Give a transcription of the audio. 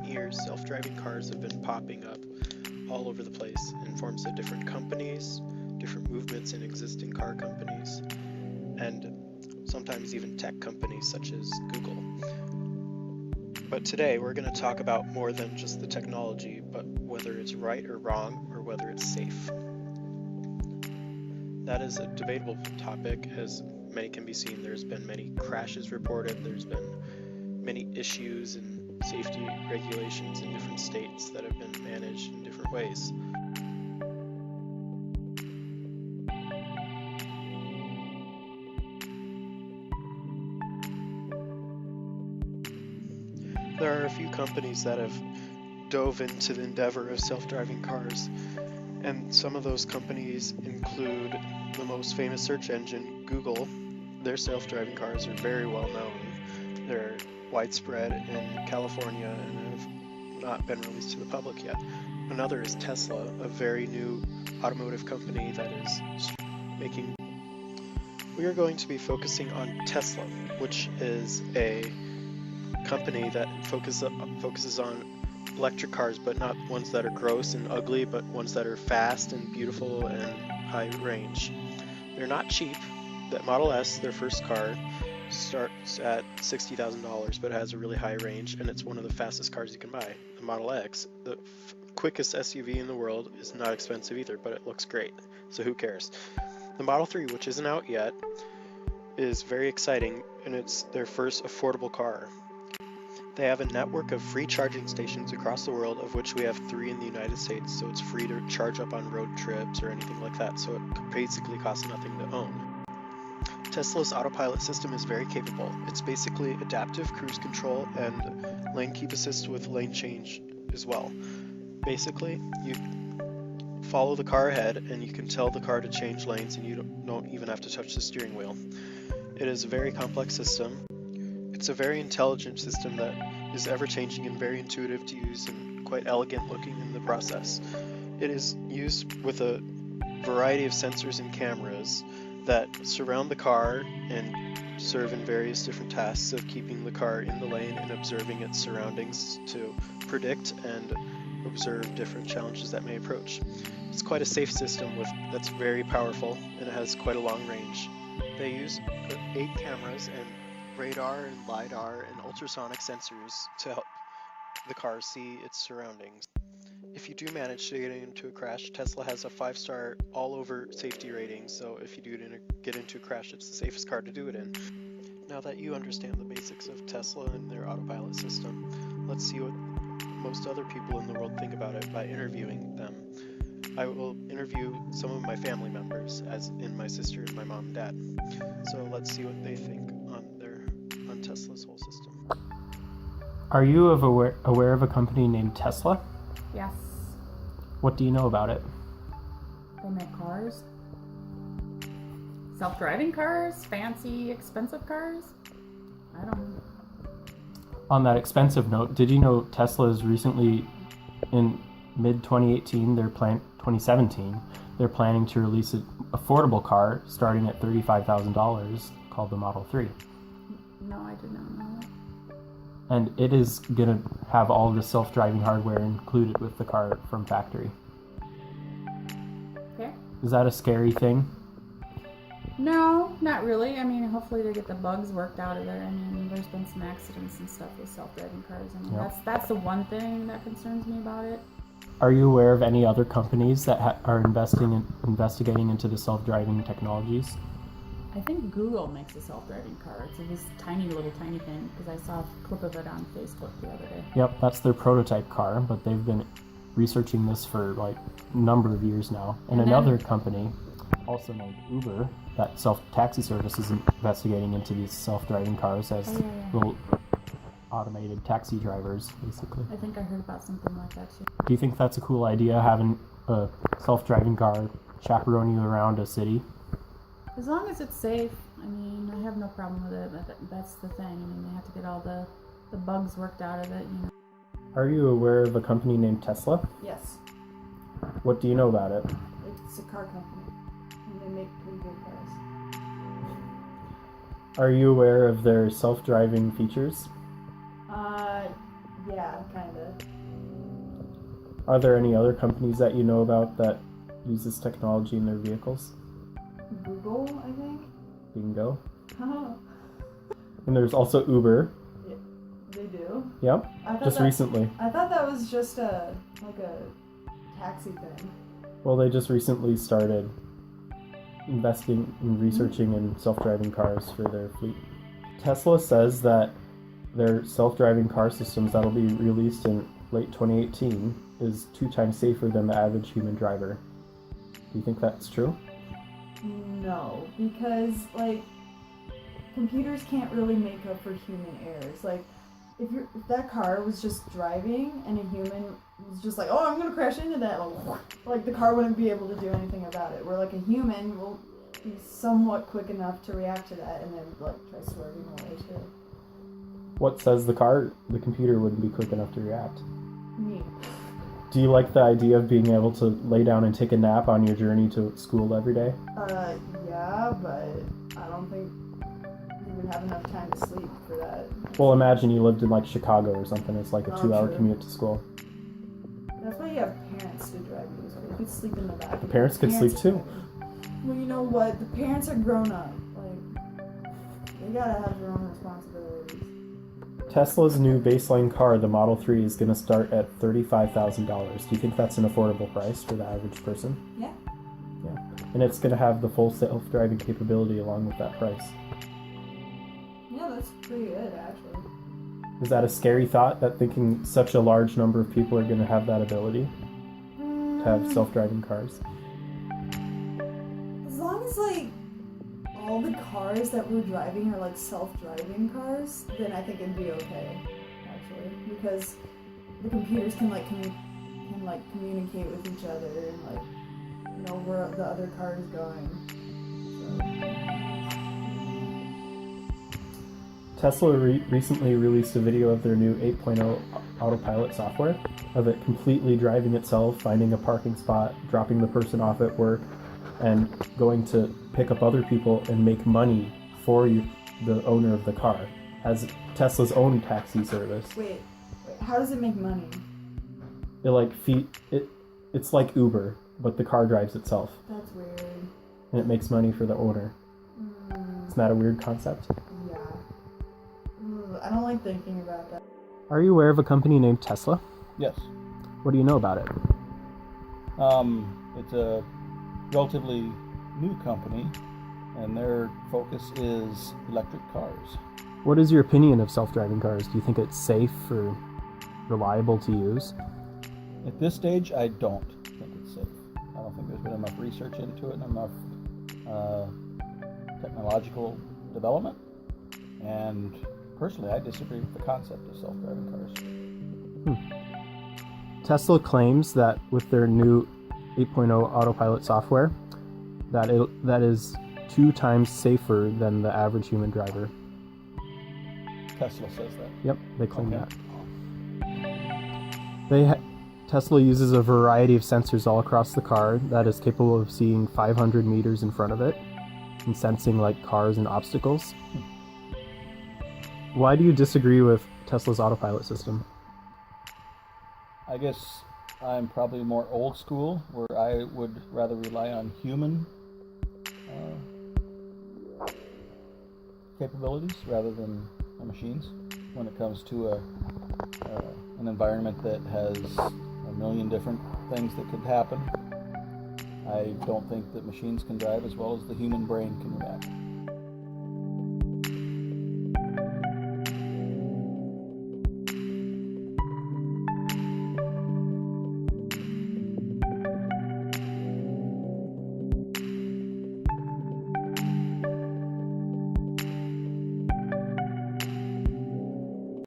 recent years, self-driving cars have been popping up all over the place in forms of different companies, different movements in existing car companies, and sometimes even tech companies such as Google. But today we're going to talk about more than just the technology, but whether it's right or wrong, or whether it's safe. That is a debatable topic, as many can be seen. There's been many crashes reported, there's been many issues and safety regulations in different states that have been managed in different ways. There are a few companies that have dove into the endeavor of self-driving cars, and some of those companies include the most famous search engine, Google. Their self-driving cars are very well known. They're widespread in California and have not been released to the public yet. Another is Tesla, a very new automotive company that is making... We are going to be focusing on Tesla, which is a company that focuses on electric cars, but not ones that are gross and ugly, but ones that are fast and beautiful and high range. They're not cheap. That Model S, their first car, starts at $60,000, but it has a really high range, and it's one of the fastest cars you can buy. The Model X, the quickest SUV in the world, is not expensive either, but it looks great, so who cares? The Model 3, which isn't out yet, is very exciting, and it's their first affordable car. They have a network of free charging stations across the world, of which we have 3 in the United States, so it's free to charge up on road trips or anything like that, so it basically costs nothing to own. Tesla's Autopilot system is very capable. It's basically adaptive cruise control and lane keep assist with lane change as well. Basically, you follow the car ahead and you can tell the car to change lanes, and you don't even have to touch the steering wheel. It is a very complex system. It's a very intelligent system that is ever-changing and very intuitive to use and quite elegant looking in the process. It is used with a variety of sensors and cameras that surround the car and serve in various different tasks of keeping the car in the lane and observing its surroundings to predict and observe different challenges that may approach. It's quite a safe system that's very powerful, and it has quite a long range. They use 8 cameras and radar and LiDAR and ultrasonic sensors to help the car see its surroundings. If you do manage to get into a crash, Tesla has a 5-star all-over safety rating, so if you do get into a crash, it's the safest car to do it in. Now that you understand the basics of Tesla and their autopilot system, let's see what most other people in the world think about it by interviewing them. I will interview some of my family members, as in my sister and my mom and dad. So let's see what they think on Tesla's whole system. Are you aware of a company named Tesla? Yes. What do you know about it? They make cars. Self-driving cars? Fancy, expensive cars? I don't know. On that expensive note, did you know Tesla is recently, in mid-2018, 2017, they're planning to release an affordable car starting at $35,000 called the Model 3. No, I did not know that. And it is going to have all of the self-driving hardware included with the car from factory. Okay. Is that a scary thing? No, not really. I mean, hopefully they get the bugs worked out of it. I mean, there's been some accidents and stuff with self-driving cars. I mean, Yep. that's the one thing that concerns me about it. Are you aware of any other companies that are investigating into the self-driving technologies? I think Google makes a self-driving car. It's this tiny thing, because I saw a clip of it on Facebook the other day. Yep, that's their prototype car, but they've been researching this for like a number of years now. And another company, also named Uber, that taxi service, is investigating into these self-driving cars as little automated taxi drivers, basically. I think I heard about something like that too. Do you think that's a cool idea, having a self-driving car chaperone you around a city? As long as it's safe, I mean, I have no problem with it, but that's the thing. I mean, they have to get all the bugs worked out of it, you know. Are you aware of a company named Tesla? Yes, What do you know about it? it's a car company, and they make pretty good cars. Are you aware of their self-driving features? Yeah, kind of. Are there any other companies that you know about that use this technology in their vehicles? Google, I think. Bingo. Oh, And there's also Uber. they do. Yep. Just recently. I thought that was just a taxi thing. Well, they just recently started investing in researching in self-driving cars for their fleet. Tesla says that their self-driving car systems that'll be released in late 2018 is 2 times safer than the average human driver. Do you think that's true? No, because computers can't really make up for human errors. Like if that car was just driving and a human was just like, oh, I'm gonna crash into that, like the car wouldn't be able to do anything about it. Where like a human will be somewhat quick enough to react to that and then try swerving away too. What says the computer wouldn't be quick enough to react? Me. Do you like the idea of being able to lay down and take a nap on your journey to school every day? Yeah, but I don't think you would have enough time to sleep for that. Well, imagine you lived in like Chicago or something. It's like a 2-hour true. commute to school. That's why you have parents to drive you to school. You could sleep in the back. The parents could sleep too. Well, you know what? The parents are grown up. They gotta have their own responsibilities. Tesla's new baseline car, the Model 3, is going to start at $35,000. Do you think that's an affordable price for the average person? Yeah. Yeah. And it's going to have the full self-driving capability along with that price. Yeah, that's pretty good, actually. Is that a scary thought, that thinking such a large number of people are going to have that ability to have self-driving cars? As long as, all the cars that we're driving are, self-driving cars, then I think it'd be okay, actually. Because the computers can communicate with each other and, know where the other car is going. So. Tesla recently released a video of their new 8.0 Autopilot software, of it completely driving itself, finding a parking spot, dropping the person off at work, and going to pick up other people and make money for you, the owner of the car, as Tesla's own taxi service. Wait, how does it make money? It's like Uber, but the car drives itself. That's weird. And it makes money for the owner. Isn't that a weird concept? Yeah. I don't like thinking about that. Are you aware of a company named Tesla? Yes. What do you know about it? It's a relatively new company, and their focus is electric cars. What is your opinion of self-driving cars? Do you think it's safe or reliable to use? At this stage, I don't think it's safe. I don't think there's been enough research into it and enough technological development. And personally, I disagree with the concept of self-driving cars. Tesla claims that with their new 8.0 Autopilot software, that is 2 times safer than the average human driver. Tesla says that. Yep, they claim Okay. that. Tesla uses a variety of sensors all across the car that is capable of seeing 500 meters in front of it and sensing cars and obstacles. Why do you disagree with Tesla's autopilot system? I guess I'm probably more old school, where I would rather rely on human capabilities rather than machines when it comes to an environment that has a million different things that could happen. I don't think that machines can drive as well as the human brain can react.